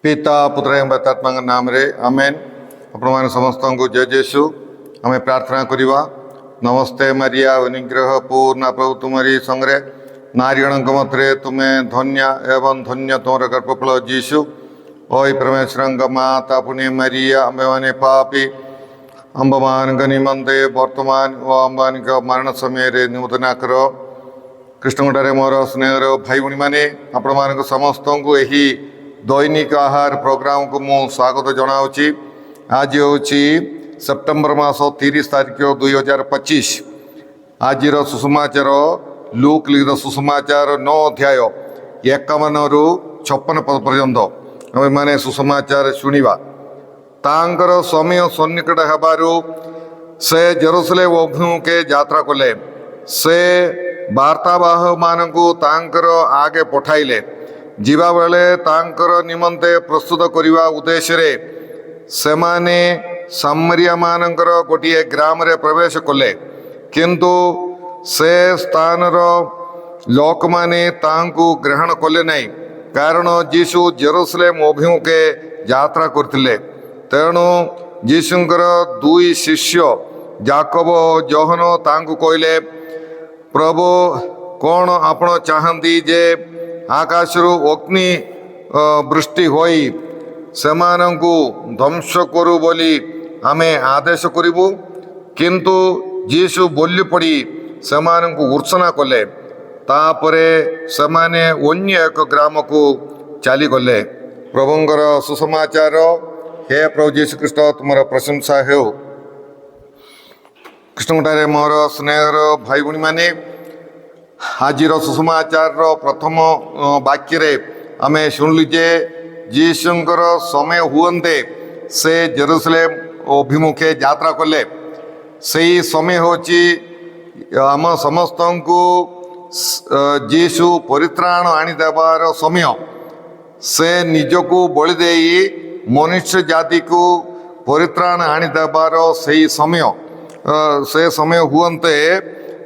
पिता पुत्र एवं पवित्रात्मा नाम रे आमेन। आपण समस्त को जय जेसु आम प्रार्थना करवा। नमस्ते मरिया अनुग्रह पूर्ण प्रभु तुमरी संगे नारीगण मध्य तुम्हें धन्य एवं धन्य तुम गर्भफल जीशु। ओई परमेश्वर माता पुण्य मरिया आमे मैंने पापी अंबमान निमंते वर्तमान व अंबानी मरण समय निमंत्रणा कर। कृष्णगढ़ मोर स्नेहर भाई भाई मैंने आपण समस्त को यही दैनिक आहार प्रोग्राम को मु स्वागत जनाऊँगी। आज हूँ सेप्टेम्बर मास 30 तारीख 2025। आज सुसमाचार लूक लिखित सुसमाचार 9 अध्याय 51 रु 56 पद पर्यंत मैंने सुसमाचार शुणा। तांकर समय सन्निकट हेबारु से जेरुसलेम अभिमुखे यात्रा कले। से वार्तावाह मानकु तांकर आगे पठाइले। जीवा बेले तांकर निमंते प्रस्तुत करने उद्देश्य रे सेमाने सामरिया मानकर गोटे ग्राम रे प्रवेश कले। किंतु से स्थान लोक माने तांकु ग्रहण कले नहीं, कारण जीशु जेरुसलेम अभिमुखे यात्रा करथिले। तेणु जीशुंकर दुई शिष्य जाकब और जोहन तांकु कहले, प्रभु कौन आपण चाहती जे आकाशरू अग्नि वृष्टि होई सेमानंकु ध्वंस करू बोली आमे आदेश करिबु। किंतु जीशु बोली पड़ी सेमानंकु उर्सना कले। तापरे सेमाने अन्य एक ग्राम को चली गले। प्रभुंकर सुसमाचार। हे प्रभु जीशु ख्रीष्ट तुमर प्रशंसा हो। कृष्णगढ़ मोर स्नेहर भाई भाई मैंने आज सुसमाचार प्रथम वाक्य रे आमे शुणिलु जे जीशुंकर समय हुए से जेरुसलेम अभिमुखे यात्रा कले। सही समय होची आम समस्त को जीशु परित्राण आनीदेवार समय। से निजको बलि देई मनुष्य जाति को परित्राण आनीदेवार सही समय। से समय हुए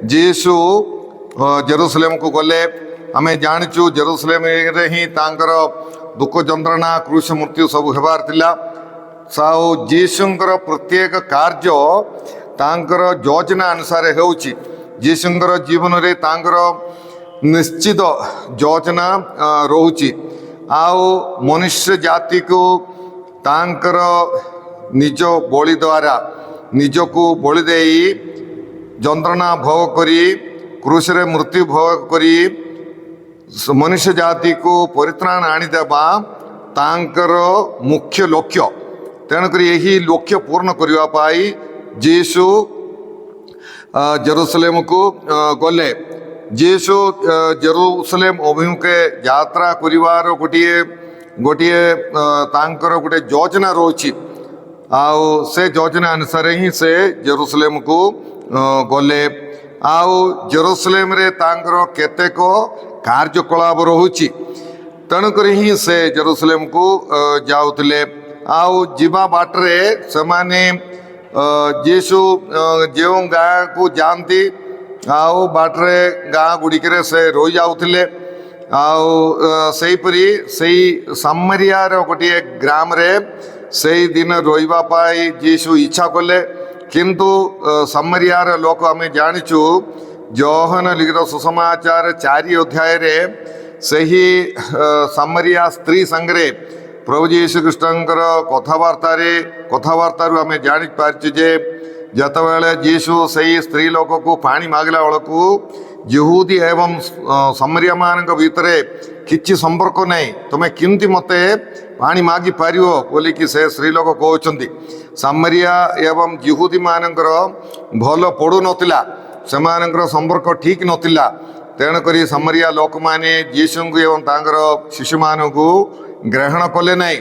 जीशु जेरुसलेम को गले। आम जाचु जेरुसलेम रे ही तांकर दुख जंत्रणा क्रूश मृत्यु सब हेबार थिला। साउ जीशुंकर प्रत्येक कार्य तांकर योजना अनुसार होउची। जीशुंकर जीवन रे तांकर निश्चित योजना रोची। आउ मनुष्य जाति को तांकर निज बलि द्वारा निजको बलि देई जंत्रणा भोग करी क्रूस रे मृत्यु भोग करी मनुष्य जाति को परित्राण आनीदेवा तांकर मुख्य लक्ष्य। तेणुक यही लक्ष्य पूर्ण करने जीशु जेरुसलेम को गले। जीशु जेरुसलेम अभिमुखे यात्रा करिवार गोटे गोटे तांकर गोटे योजना रोची। आउ से योजना अनुसार ही से जेरुसलेम को गले। आउ जेरुसलेम रे तांकर केतेक कार्यकलाप रोची। तेणुक ही से जेरुसलेम को जाउथिले। आउ जीवा बाटरे सेमाने जीशु जो गाँ को जानती आउ बाटरे गाँ गुड़िकरे से रही जाउथिले। आउ सेहीपरी सेही सामरियार गोटे ग्राम रे सेही दिन रहिबा पाई जीशु इच्छा कले। किंतु सामरियार लोक आमे जानिचु योहन लिखित सुसमाचार 4 अध्याय रे सेही सामरिया स्त्री संगरे प्रभु जीशु ख्रीष्टंकर कथबार्तारू आमे जानि पारछु जे जतबेले जीशु सही स्त्री लोक को पानी मागला बेलू यहूदी एवं सामरिया मान भितर किछि संपर्क नहीं, तुम्हें किंती मते पानी मागी पारियो बोली कि से स्त्री लोक कहउछंती। सामरिया एवं यहूदी मानकर भल पड़ू नथिला, सेमानकर संपर्क ठीक नथिला। तेणुकरी सामरिया लोक माने जीशु एवं तांकर शिशु मानकु ग्रहण कले नहीं।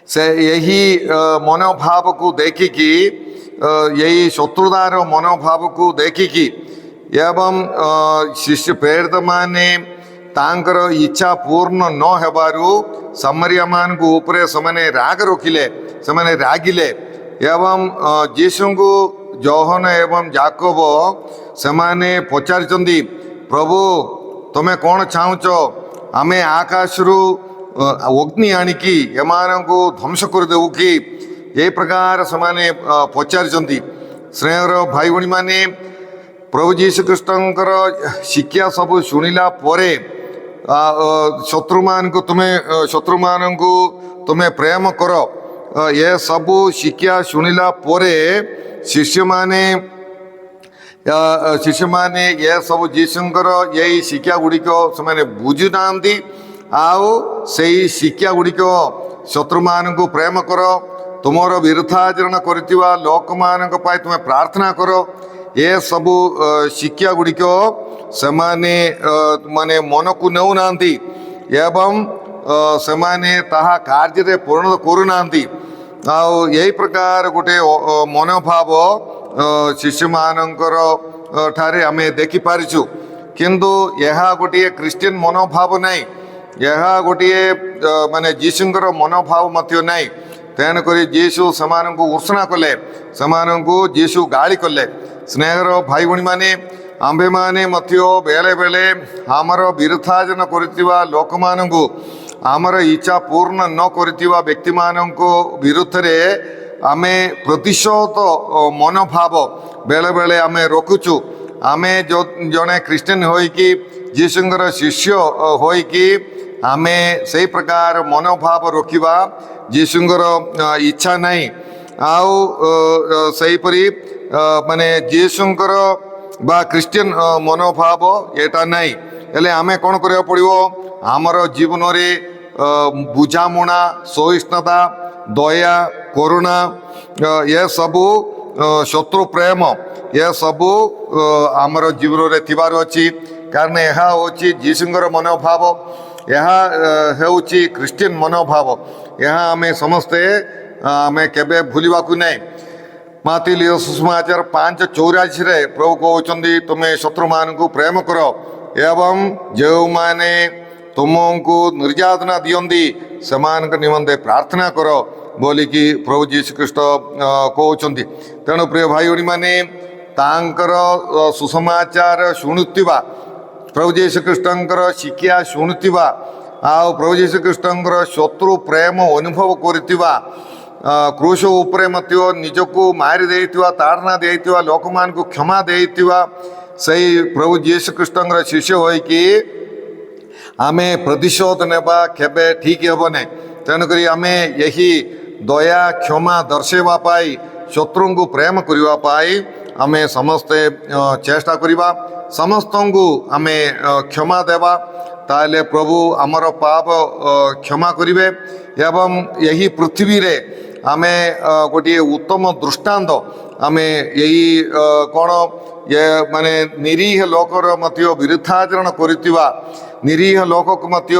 से यही मनोभाव को देखिकी यही शत्रुतार मनोभाव को देखिकी एवं शिष्य प्रेरित माने तांकर इच्छा पूर्ण न हेबारु सामरिया मान को ऊपरे समाने राग रखिले, समाने रागिले। एवं जीशु को जोहन एवं जाकब समाने पचारिचंदी, प्रभु तुम्हें कौन चाहुच? आमे आकाशरू ଅଗ୍ନି ଆଣିକି ଏମାନଙ୍କୁ ଧ୍ୱଂସ କରିଦେବୁ କି ଏ ପ୍ରକାର ସେମାନେ ପଚାରିଛନ୍ତି। ସ୍ନେହର ଭାଇ ଭଉଣୀମାନେ, ପ୍ରଭୁ ଯୀଶୁଖ୍ରୀଷ୍ଟଙ୍କର ଶିକ୍ଷା ସବୁ ଶୁଣିଲା ପରେ ଶତ୍ରୁମାନଙ୍କୁ ତୁମେ ପ୍ରେମ କର, ଏ ସବୁ ଶିକ୍ଷା ଶୁଣିଲା ପରେ ଶିଷ୍ୟମାନେ ଏ ସବୁ ଯୀଶୁଙ୍କର ଏଇ ଶିକ୍ଷା ଗୁଡ଼ିକ ସେମାନେ ବୁଝୁନାହାନ୍ତି। ଆଉ ସେଇ ଶିକ୍ଷା ଗୁଡ଼ିକ ଶତ୍ରୁମାନଙ୍କୁ ପ୍ରେମ କର, ତୁମର ବିରୁଦ୍ଧାଚରଣ କରିଥିବା ଲୋକମାନଙ୍କ ପାଇଁ ତୁମେ ପ୍ରାର୍ଥନା କର, ଏସବୁ ଶିକ୍ଷା ଗୁଡ଼ିକ ସେମାନେ ମନକୁ ନେଉନାହାନ୍ତି ଏବଂ ସେମାନେ ତାହା କାର୍ଯ୍ୟରେ ପରିଣତ କରୁନାହାନ୍ତି। ଆଉ ଏହି ପ୍ରକାର ଗୋଟେ ମନୋଭାବ ଶିଶୁମାନଙ୍କର ଠାରେ ଆମେ ଦେଖିପାରିଛୁ। କିନ୍ତୁ ଏହା ଗୋଟିଏ ଖ୍ରୀଷ୍ଟିଆନ ମନୋଭାବ ନାହିଁ, ଏହା ଗୋଟିଏ ଯୀଶୁଙ୍କର ମନୋଭାବ ମଧ୍ୟ ନାହିଁ। ତେଣୁକରି ଯୀଶୁ ସେମାନଙ୍କୁ ଉର୍ଷଣା କଲେ, ସେମାନଙ୍କୁ ଯୀଶୁ ଗାଳି କଲେ। ସ୍ନେହର ଭାଇ ଭଉଣୀମାନେ, ଆମ୍ଭେମାନେ ମଧ୍ୟ ବେଳେ ବେଳେ ଆମର ବିରୁଦ୍ଧାଚରଣ କରିଥିବା ଲୋକମାନଙ୍କୁ, ଆମର ଇଚ୍ଛା ପୂର୍ଣ୍ଣ ନ କରିଥିବା ବ୍ୟକ୍ତିମାନଙ୍କ ବିରୁଦ୍ଧରେ ଆମେ ପ୍ରତିଶୋଧ ମନୋଭାବ ବେଳେବେଳେ ଆମେ ରଖୁଛୁ। ଆମେ ଜଣେ ଖ୍ରୀଷ୍ଟିଆନ ହୋଇକି, ଯୀଶୁଙ୍କର ଶିଷ୍ୟ ହୋଇକି ଆମେ ସେଇ ପ୍ରକାର ମନୋଭାବ ରଖିବା ଯୀଶୁଙ୍କର ଇଚ୍ଛା ନାହିଁ। ଆଉ ସେହିପରି ଯୀଶୁଙ୍କର ବା ଖ୍ରୀଷ୍ଟିଆନ ମନୋଭାବ ଏଇଟା ନାହିଁ। ହେଲେ ଆମେ କ'ଣ କରିବାକୁ ପଡ଼ିବ? ଆମର ଜୀବନରେ ବୁଝାମଣା, ସହିଷ୍ଣୁତା, ଦୟା, କରୁଣା, ଏସବୁ ଶତ୍ରୁ ପ୍ରେମ, ଏସବୁ ଆମର ଜୀବନରେ ଥିବାର ଅଛି। କାରଣ ଏହା ହେଉଛି ଯୀଶୁଙ୍କର ମନୋଭାବ, ଏହା ହେଉଛି ଖ୍ରୀଷ୍ଟିଆନ ମନୋଭାବ। ଏହା ଆମେ ସମସ୍ତେ କେବେ ଭୁଲିବାକୁ ନାହିଁ। ମାର୍ଥିନ ସୁସମାଚାର 5:84 ପ୍ରଭୁ କହୁଛନ୍ତି, ତୁମେ ଶତ୍ରୁମାନଙ୍କୁ ପ୍ରେମ କର ଏବଂ ଯେଉଁମାନେ ତୁମକୁ ନିର୍ଯାତନା ଦିଅନ୍ତି ସେମାନଙ୍କ ନିମନ୍ତେ ପ୍ରାର୍ଥନା କର ବୋଲିକି ପ୍ରଭୁ ଯୀଶୁଖ୍ରୀଷ୍ଟ କହୁଛନ୍ତି। ତେଣୁ ପ୍ରିୟ ଭାଇ ଭଉଣୀମାନେ, ତାଙ୍କର ସୁସମାଚାର ଶୁଣୁଥିବା, ପ୍ରଭୁ ଯୀଶୁଖ୍ରୀଷ୍ଟଙ୍କର ଶିକ୍ଷା ଶୁଣୁଥିବା, ଆଉ ପ୍ରଭୁ ଯୀଶୁଖ୍ରୀଷ୍ଟଙ୍କର ଶତ୍ରୁ ପ୍ରେମ ଅନୁଭବ କରିଥିବା, କ୍ରୁଶ ଉପରେ ମଧ୍ୟ ନିଜକୁ ମାରି ଦେଇଥିବା, ତାଡ଼ନା ଦେଇଥିବା ଲୋକମାନଙ୍କୁ କ୍ଷମା ଦେଇଥିବା ସେଇ ପ୍ରଭୁ ଯୀଶୁଖ୍ରୀଷ୍ଟଙ୍କର ଶିଷ୍ୟ ହୋଇକି ଆମେ ପ୍ରତିଶୋଧ ନେବା କେବେ ଠିକ୍ ହେବ ନାହିଁ। ତେଣୁକରି ଆମେ ଏହି ଦୟା, କ୍ଷମା ଦର୍ଶାଇବା ପାଇଁ, ଶତ୍ରୁଙ୍କୁ ପ୍ରେମ କରିବା ପାଇଁ ଆମେ ସମସ୍ତେ ଚେଷ୍ଟା କରିବା, ସମସ୍ତଙ୍କୁ ଆମେ କ୍ଷମା ଦେବା। ତାହେଲେ ପ୍ରଭୁ ଆମର ପାପ କ୍ଷମା କରିବେ ଏବଂ ଏହି ପୃଥିବୀରେ ଆମେ ଗୋଟିଏ ଉତ୍ତମ ଦୃଷ୍ଟାନ୍ତ, ଆମେ ଏହି ନିରୀହ ଲୋକର ମଧ୍ୟ ବିରୁଦ୍ଧାଚରଣ କରିଥିବା, ନିରୀହ ଲୋକକୁ ମଧ୍ୟ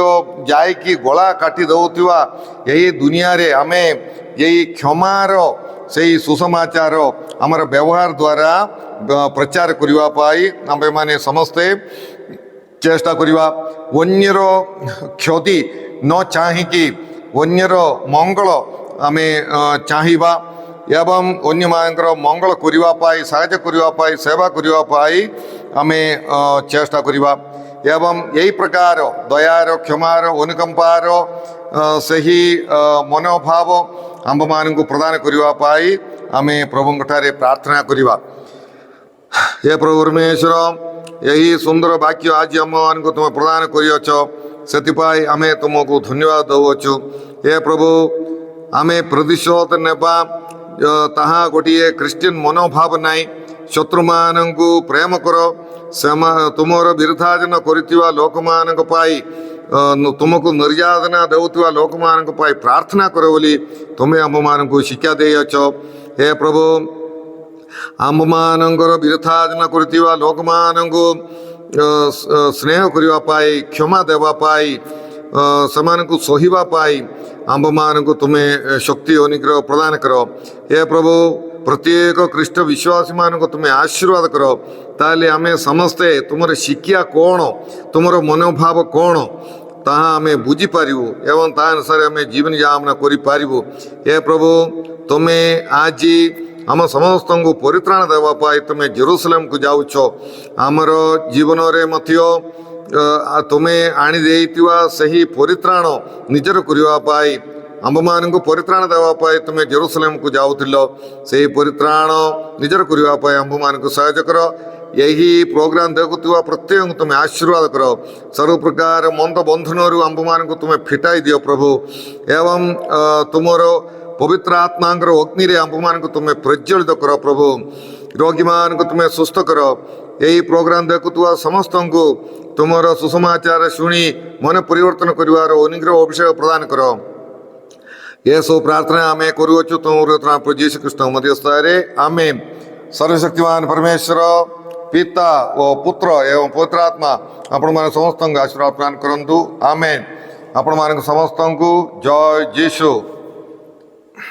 ଯାଇକି ଗଳା କାଟି ଦେଉଥିବା ଏହି ଦୁନିଆରେ ଆମେ ଏହି କ୍ଷମାର ସେଇ ସୁସମାଚାର ଆମର ବ୍ୟବହାର ଦ୍ୱାରା ପ୍ରଚାର କରିବା ପାଇଁ ଆମ୍ଭେମାନେ ସମସ୍ତେ ଚେଷ୍ଟା କରିବା। ଅନ୍ୟର କ୍ଷତି ନ ଚାହିଁକି ଅନ୍ୟର ମଙ୍ଗଳ ଆମେ ଚାହିଁବା ଏବଂ ଅନ୍ୟମାନଙ୍କର ମଙ୍ଗଳ କରିବା ପାଇଁ, ସାହାଯ୍ୟ କରିବା ପାଇଁ, ସେବା କରିବା ପାଇଁ ଆମେ ଚେଷ୍ଟା କରିବା। ଏବଂ ଏହି ପ୍ରକାର ଦୟାର, କ୍ଷମାର, ଅନୁକମ୍ପାର ସେହି ମନୋଭାବ ଆମ୍ଭମାନଙ୍କୁ ପ୍ରଦାନ କରିବା ପାଇଁ ଆମେ ପ୍ରଭୁଙ୍କଠାରେ ପ୍ରାର୍ଥନା କରିବା। ହେ ପ୍ରଭୁ ପରମେଶ୍ୱର, ଏହି ସୁନ୍ଦର ବାକ୍ୟ ଆଜି ଆମମାନଙ୍କୁ ତୁମେ ପ୍ରଦାନ କରିଅଛ, ସେଥିପାଇଁ ଆମେ ତୁମକୁ ଧନ୍ୟବାଦ ଦେଉଅଛୁ। ହେ ପ୍ରଭୁ, ଆମେ ପ୍ରତିଶୋଧ ନେବା ତାହା ଗୋଟିଏ ଖ୍ରୀଷ୍ଟିଆନ ମନୋଭାବ ନାହିଁ। ଶତ୍ରୁମାନଙ୍କୁ ପ୍ରେମ କର, ତୁମର ବିରୁଦ୍ଧାଚରଣ କରିଥିବା ଲୋକମାନଙ୍କ ପାଇଁ, ତୁମକୁ ନିର୍ଯାତନା ଦେଉଥିବା ଲୋକମାନଙ୍କ ପାଇଁ ପ୍ରାର୍ଥନା କର ବୋଲି ତୁମେ ଆମ୍ଭମାନଙ୍କୁ ଶିକ୍ଷା ଦେଇଅଛ। ହେ ପ୍ରଭୁ, ଆମ୍ଭମାନଙ୍କର ବିରୁଦ୍ଧାଚରଣ କରିଥିବା ଲୋକମାନଙ୍କୁ ସ୍ନେହ କରିବା ପାଇଁ, କ୍ଷମା ଦେବା ପାଇଁ, ସେମାନଙ୍କୁ ସହିବା ପାଇଁ ଆମ୍ଭମାନଙ୍କୁ ତୁମେ ଶକ୍ତି ଅନୁଗ୍ରହ ପ୍ରଦାନ କର। ହେ ପ୍ରଭୁ, ପ୍ରତ୍ୟେକ ଖ୍ରୀଷ୍ଟ ବିଶ୍ୱାସୀମାନଙ୍କୁ ତୁମେ ଆଶୀର୍ବାଦ କର। ତାହେଲେ ଆମେ ସମସ୍ତେ ତୁମର ଶିକ୍ଷା କ'ଣ, ତୁମର ମନୋଭାବ କ'ଣ, ତାହା ଆମେ ବୁଝିପାରିବୁ ଏବଂ ତା ଅନୁସାରେ ଆମେ ଜୀବନଯାପନ କରିପାରିବୁ। ହେ ପ୍ରଭୁ, ତୁମେ ଆଜି ଆମ ସମସ୍ତଙ୍କୁ ପରିତ୍ରାଣ ଦେବା ପାଇଁ ତୁମେ ଜେରୁସାଲେମକୁ ଯାଉଛ। ଆମର ଜୀବନରେ ମଧ୍ୟ ତୁମେ ଆଣିଦେଇଥିବା ସେହି ପରିତ୍ରାଣ ନିଜର କରିବା ପାଇଁ ଆମ୍ଭମାନଙ୍କୁ ପରିତ୍ରାଣ ଦେବା ପାଇଁ ତୁମେ ଜେରୁସାଲେମକୁ ଯାଉଥିଲ। ସେହି ପରିତ୍ରାଣ ନିଜର କରିବା ପାଇଁ ଆମ୍ଭମାନଙ୍କୁ ସାହାଯ୍ୟ କର। ଏହି ପ୍ରୋଗ୍ରାମ ଦେଖୁଥିବା ପ୍ରତ୍ୟେକଙ୍କୁ ତୁମେ ଆଶୀର୍ବାଦ କର। ସବୁ ପ୍ରକାର ମନ୍ଦ ବନ୍ଧନରୁ ଆମ୍ଭମାନଙ୍କୁ ତୁମେ ଫିଟାଇ ଦିଅ ପ୍ରଭୁ, ଏବଂ ତୁମର ପବିତ୍ର ଆତ୍ମାଙ୍କର ଅଗ୍ନିରେ ଆମ୍ଭମାନଙ୍କୁ ତୁମେ ପ୍ରଜ୍ୱଳିତ କର ପ୍ରଭୁ। ରୋଗୀମାନଙ୍କୁ ତୁମେ ସୁସ୍ଥ କର। ଏହି ପ୍ରୋଗ୍ରାମ ଦେଖୁଥିବା ସମସ୍ତଙ୍କୁ ତୁମର ସୁସମାଚାର ଶୁଣି ମନ ପରିବର୍ତ୍ତନ କରିବାର ଅନୁଗ୍ରହ ଅଭିଷେକ ପ୍ରଦାନ କର। ଏସବୁ ପ୍ରାର୍ଥନା ଆମେ କରୁଅଛୁ ତୁମର ପ୍ରଭୁ ଯୀଶୁ ଖ୍ରୀଷ୍ଟଙ୍କ ମଧ୍ୟସ୍ଥରେ, ଆମେନ୍। ସର୍ବଶକ୍ତିମାନ ପରମେଶ୍ୱର ପିତା ଓ ପୁତ୍ର ଏବଂ ପବିତ୍ର ଆତ୍ମା ଆପଣମାନେ ସମସ୍ତଙ୍କୁ ଆଶୀର୍ବାଦ ପ୍ରଦାନ କରନ୍ତୁ, ଆମେନ୍। ଆପଣମାନଙ୍କୁ ସମସ୍ତଙ୍କୁ ଜୟ ଯୀଶୁ।